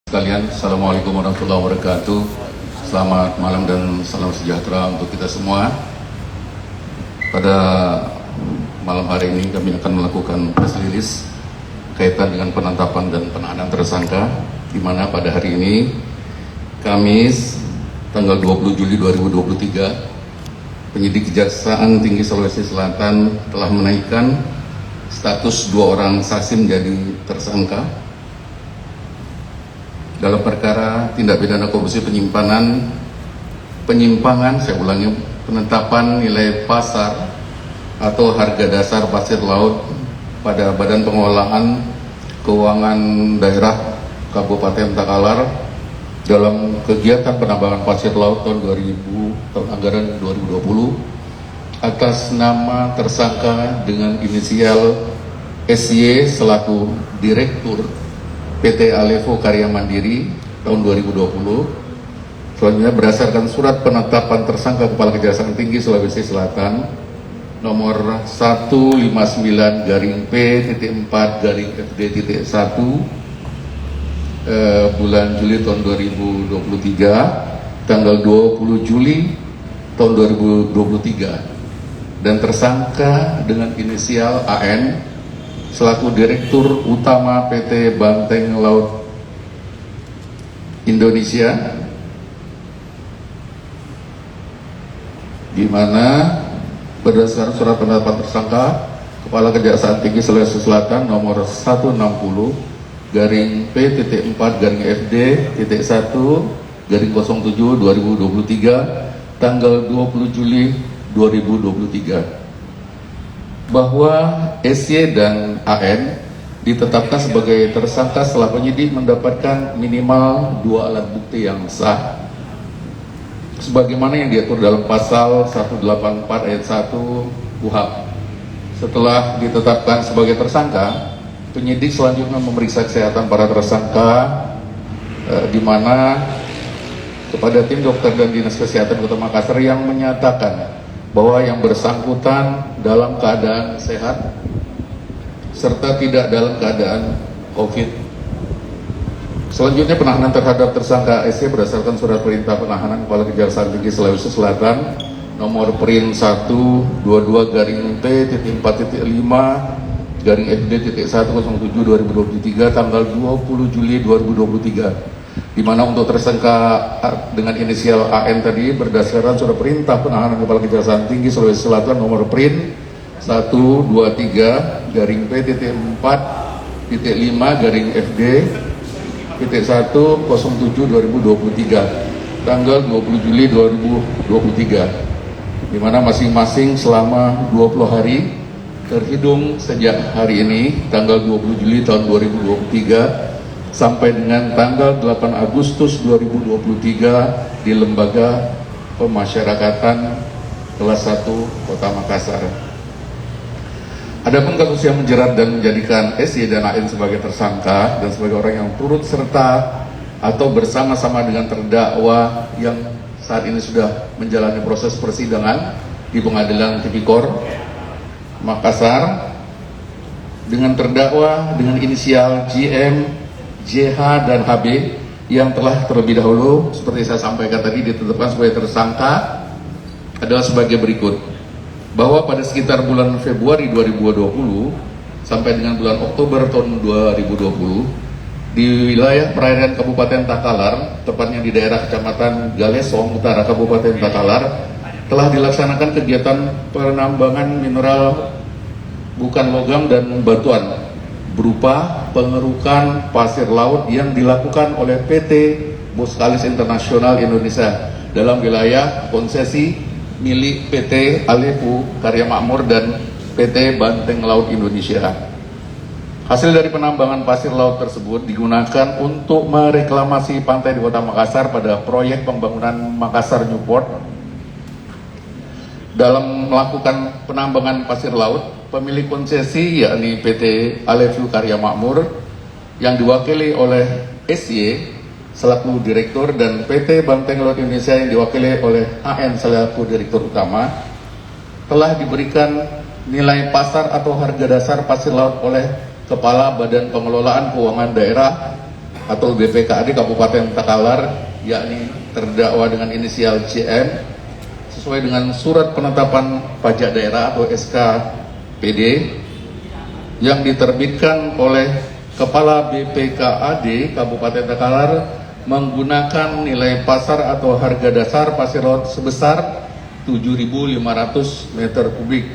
Sekalian, Assalamualaikum warahmatullahi wabarakatuh. Selamat malam dan salam sejahtera untuk kita semua. Pada malam hari ini kami akan melakukan press release kaitan dengan penetapan dan penahanan tersangka, di mana pada hari ini, Kamis, tanggal 20 Juli 2023, penyidik Kejaksaan Tinggi Sulawesi Selatan telah menaikkan status 2 orang saksi menjadi tersangka dalam perkara tindak pidana korupsi penyimpangan, saya ulangi, penetapan nilai pasar atau harga dasar pasir laut pada Badan Pengelolaan Keuangan Daerah Kabupaten Takalar dalam kegiatan penambangan pasir laut tahun anggaran 2020 atas nama tersangka dengan inisial SY selaku Direktur PT Alevo Karya Mandiri tahun 2020. Selanjutnya berdasarkan surat penetapan tersangka Kepala Kejaksaan Tinggi Sulawesi Selatan nomor 159-P.4-FD.1 bulan Juli tahun 2023, tanggal 20 Juli tahun 2023, dan tersangka dengan inisial AN selaku Direktur Utama PT Banteng Laut Indonesia, di mana berdasarkan surat penetapan tersangka Kepala Kejaksaan Tinggi Sulawesi Selatan nomor 160-P.4-FD.1-07/2023 tanggal 20 Juli 2023, bahwa SY dan AN ditetapkan sebagai tersangka setelah penyidik mendapatkan minimal 2 alat bukti yang sah sebagaimana yang diatur dalam pasal 184 ayat 1 KUHP. Setelah ditetapkan sebagai tersangka, penyidik selanjutnya memeriksa kesehatan para tersangka, di mana kepada tim dokter dan Dinas Kesehatan Kota Makassar yang menyatakan bahwa yang bersangkutan dalam keadaan sehat serta tidak dalam keadaan COVID. Selanjutnya penahanan terhadap tersangka SY berdasarkan surat perintah penahanan Kepala Kejaksaan Tinggi Sulawesi Selatan nomor Prin 1-22-P.4.5-FD.107/2023 tanggal 20 Juli 2023, di mana untuk tersangka dengan inisial AN tadi berdasarkan surat perintah penahanan Kepala Kejaksaan Tinggi Sulawesi Selatan nomor Prin 123-P.4.5-FD.107/2023 tanggal 20 Juli 2023, di mana masing-masing selama 20 hari terhitung sejak hari ini tanggal 20 Juli tahun 2023 sampai dengan tanggal 8 Agustus 2023 di Lembaga Pemasyarakatan kelas 1 Kota Makassar. Adapun kasus yang menjerat dan menjadikan SY dan AN sebagai tersangka dan sebagai orang yang turut serta atau bersama-sama dengan terdakwa yang saat ini sudah menjalani proses persidangan di Pengadilan Tipikor Makassar dengan terdakwa dengan inisial JM, JH, dan HB yang telah terlebih dahulu seperti saya sampaikan tadi ditetapkan sebagai tersangka adalah sebagai berikut, bahwa pada sekitar bulan Februari 2020 sampai dengan bulan Oktober tahun 2020 di wilayah perairan Kabupaten Takalar, tepatnya di daerah Kecamatan Galesong Utara Kabupaten Takalar, telah dilaksanakan kegiatan penambangan mineral bukan logam dan batuan berupa pengerukan pasir laut yang dilakukan oleh PT Boskalis Internasional Indonesia dalam wilayah konsesi milik PT Alevo Karya Makmur dan PT Banteng Laut Indonesia. Hasil dari penambangan pasir laut tersebut digunakan untuk mereklamasi pantai di Kota Makassar pada proyek pembangunan Makassar Newport. Dalam melakukan penambangan pasir laut, pemilik konsesi yakni PT Alevo Karya Makmur yang diwakili oleh SY selaku Direktur dan PT Banteng Laut Indonesia yang diwakili oleh AN selaku Direktur Utama telah diberikan nilai pasar atau harga dasar pasir laut oleh Kepala Badan Pengelolaan Keuangan Daerah atau BPKAD Kabupaten Takalar, yakni terdakwa dengan inisial CM, sesuai dengan surat penetapan pajak daerah atau SKPD yang diterbitkan oleh Kepala BPKAD Kabupaten Takalar menggunakan nilai pasar atau harga dasar pasir laut sebesar 7.500 meter kubik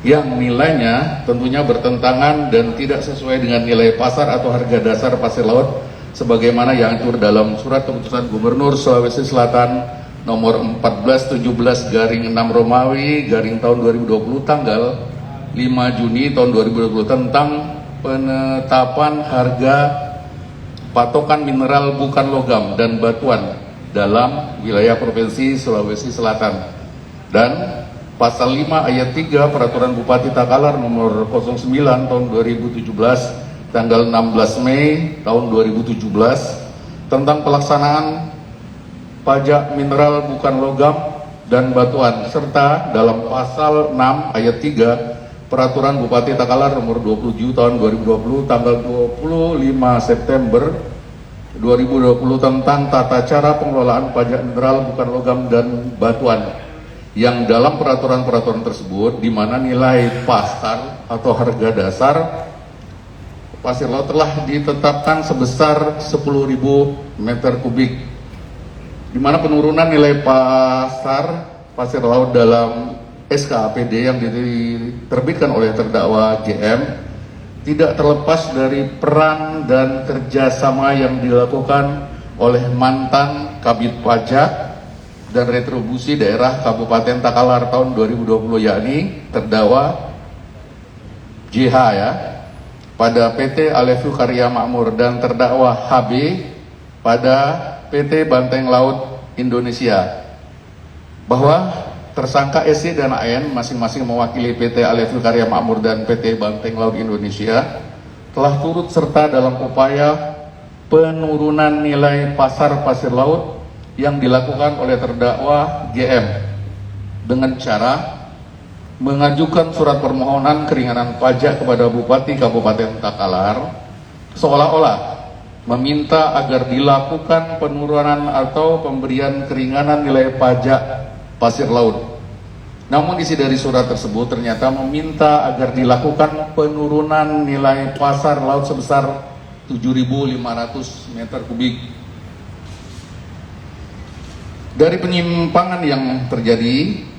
yang nilainya tentunya bertentangan dan tidak sesuai dengan nilai pasar atau harga dasar pasir laut sebagaimana yang diatur dalam Surat Keputusan Gubernur Sulawesi Selatan nomor 1417/6 Romawi garing tahun 2020 tanggal 5 Juni tahun 2020 tentang penetapan harga patokan mineral bukan logam dan batuan dalam wilayah Provinsi Sulawesi Selatan, dan Pasal 5 Ayat 3 Peraturan Bupati Takalar nomor 09 tahun 2017 tanggal 16 Mei tahun 2017 tentang pelaksanaan pajak mineral bukan logam dan batuan, serta dalam Pasal 6 Ayat 3 Peraturan Bupati Takalar nomor 27 tahun 2020 tanggal 25 September 2020 tentang tata cara pengelolaan pajak mineral bukan logam dan batuan, yang dalam peraturan-peraturan tersebut di mana nilai pasar atau harga dasar pasir laut telah ditetapkan sebesar 10.000 meter kubik, di mana penurunan nilai pasar pasir laut dalam SKPD yang diterbitkan oleh terdakwa JM tidak terlepas dari peran dan kerjasama yang dilakukan oleh mantan Kabid Pajak dan Retribusi Daerah Kabupaten Takalar tahun 2020, yakni terdakwa JH pada PT Alevu Karya Makmur dan terdakwa HB pada PT Banteng Laut Indonesia, bahwa tersangka SC dan AN masing-masing mewakili PT Alevu Karya Makmur dan PT Banteng Laut Indonesia telah turut serta dalam upaya penurunan nilai pasar pasir laut yang dilakukan oleh terdakwa GM dengan cara mengajukan surat permohonan keringanan pajak kepada Bupati Kabupaten Takalar seolah-olah meminta agar dilakukan penurunan atau pemberian keringanan nilai pajak pasir laut. Namun isi dari surat tersebut ternyata meminta agar dilakukan penurunan nilai pasar laut sebesar 7.500 meter kubik. Dari penyimpangan yang terjadi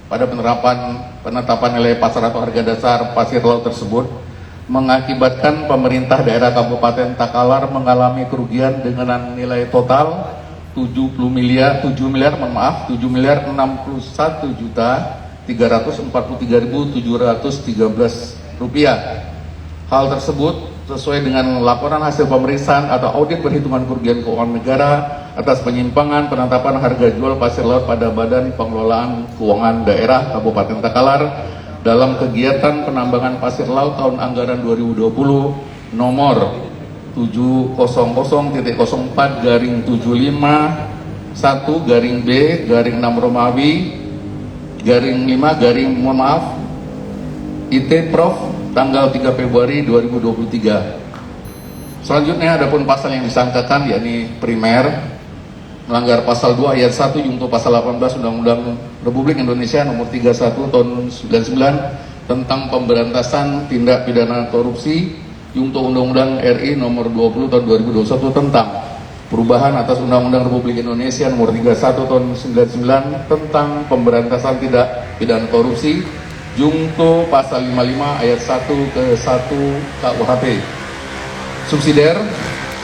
pada penetapan nilai pasar atau harga dasar pasir laut tersebut mengakibatkan pemerintah daerah Kabupaten Takalar mengalami kerugian dengan nilai total 7.061.343.714 rupiah. Hal tersebut sesuai dengan laporan hasil pemeriksaan atau audit perhitungan kerugian keuangan negara atas penyimpangan penetapan harga jual pasir laut pada Badan Pengelolaan Keuangan Daerah Kabupaten Takalar dalam kegiatan penambangan pasir laut tahun anggaran 2020 nomor 700.4/75/1/B/6 Romawi /5 IT Prof tanggal 3 Februari 2023. Selanjutnya adapun pasal yang disangkakan yakni primer melanggar pasal 2 ayat 1 junto pasal 18 Undang-Undang Republik Indonesia nomor 31 tahun 99 tentang pemberantasan tindak pidana korupsi junto Undang-Undang RI nomor 20 tahun 2021 tentang perubahan atas Undang-Undang Republik Indonesia nomor 31 tahun 99 tentang pemberantasan tindak pidana korupsi junto pasal 55 ayat 1 ke 1 KUHP. Subsidiar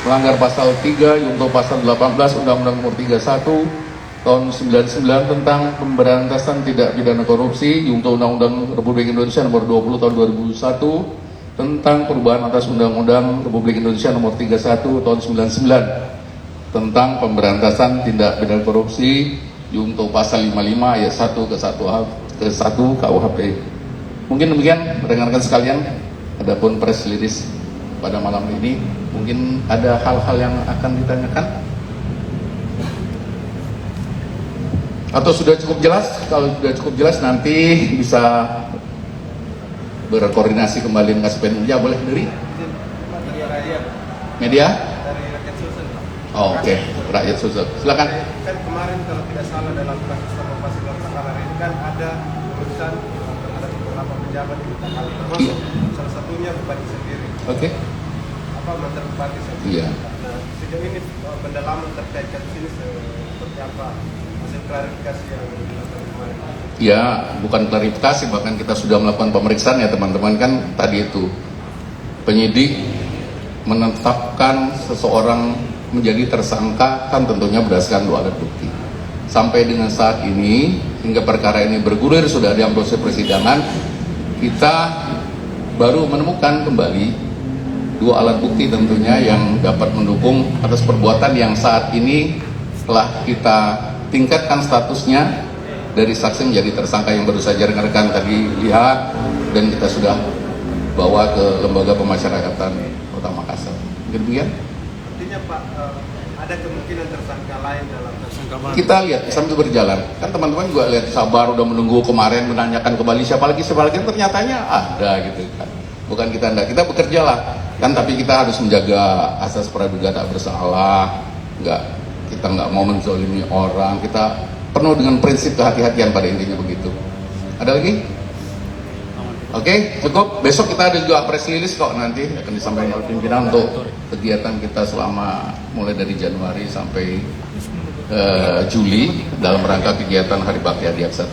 melanggar pasal 3 junto pasal 18 Undang-Undang nomor 31 tahun 99 tentang pemberantasan tindak pidana korupsi junto Undang-Undang Republik Indonesia nomor 20 tahun 2001 tentang perubahan atas Undang-Undang Republik Indonesia nomor 31 tahun 99 tentang pemberantasan tindak pidana korupsi junto pasal 55 ayat 1 ke 1 KUHP. Mungkin demikian rekan-rekan sekalian, adapun press release pada malam ini. Mungkin ada hal-hal yang akan ditanyakan atau sudah cukup jelas? Kalau sudah cukup jelas nanti bisa berkoordinasi kembali dengan SPN. Ya boleh dari media Oke, rakyat susah. Silakan. Kan kemarin kalau tidak salah dalam kasus Inovasi Laksamana ini kan ada urusan terhadap beberapa pejabat di Takali, termasuk salah satunya bupati sendiri. Oke. Apa mantan bupati sendiri. Iya. Nah, sejauh ini pendalaman terkait kasus ini seperti apa hasil klarifikasi yang dilakukan kemarin? Ya, bukan klarifikasi, bahkan kita sudah melakukan pemeriksaan ya teman-teman. Kan tadi itu penyidik menetapkan seseorang menjadi tersangka kan tentunya berdasarkan 2 alat bukti. Sampai dengan saat ini hingga perkara ini bergulir sudah dalam proses persidangan, kita baru menemukan kembali 2 alat bukti tentunya yang dapat mendukung atas perbuatan yang saat ini telah kita tingkatkan statusnya dari saksi menjadi tersangka yang baru saja rekan-rekan tadi lihat, dan kita sudah bawa ke Lembaga Pemasyarakatan Kota Makassar. Demikian. Artinya Pak, ada kemungkinan tersangka lain dalam tersangka baru? Kita lihat sambil berjalan. Kan teman-teman juga lihat sabar udah menunggu kemarin menanyakan kembali siapa lagi ternyatanya ada gitu kan. Bukan kita enggak, kita bekerja lah kan, tapi kita harus menjaga asas praduga tak bersalah. Kita nggak mau menzolimi orang, kita penuh dengan prinsip kehati-hatian pada intinya begitu. Ada lagi? Oke, cukup. Besok kita ada juga press release kok, nanti akan disampaikan oleh pimpinan untuk kegiatan kita selama mulai dari Januari sampai Juli dalam rangka kegiatan Hari Bakti Adiaksa.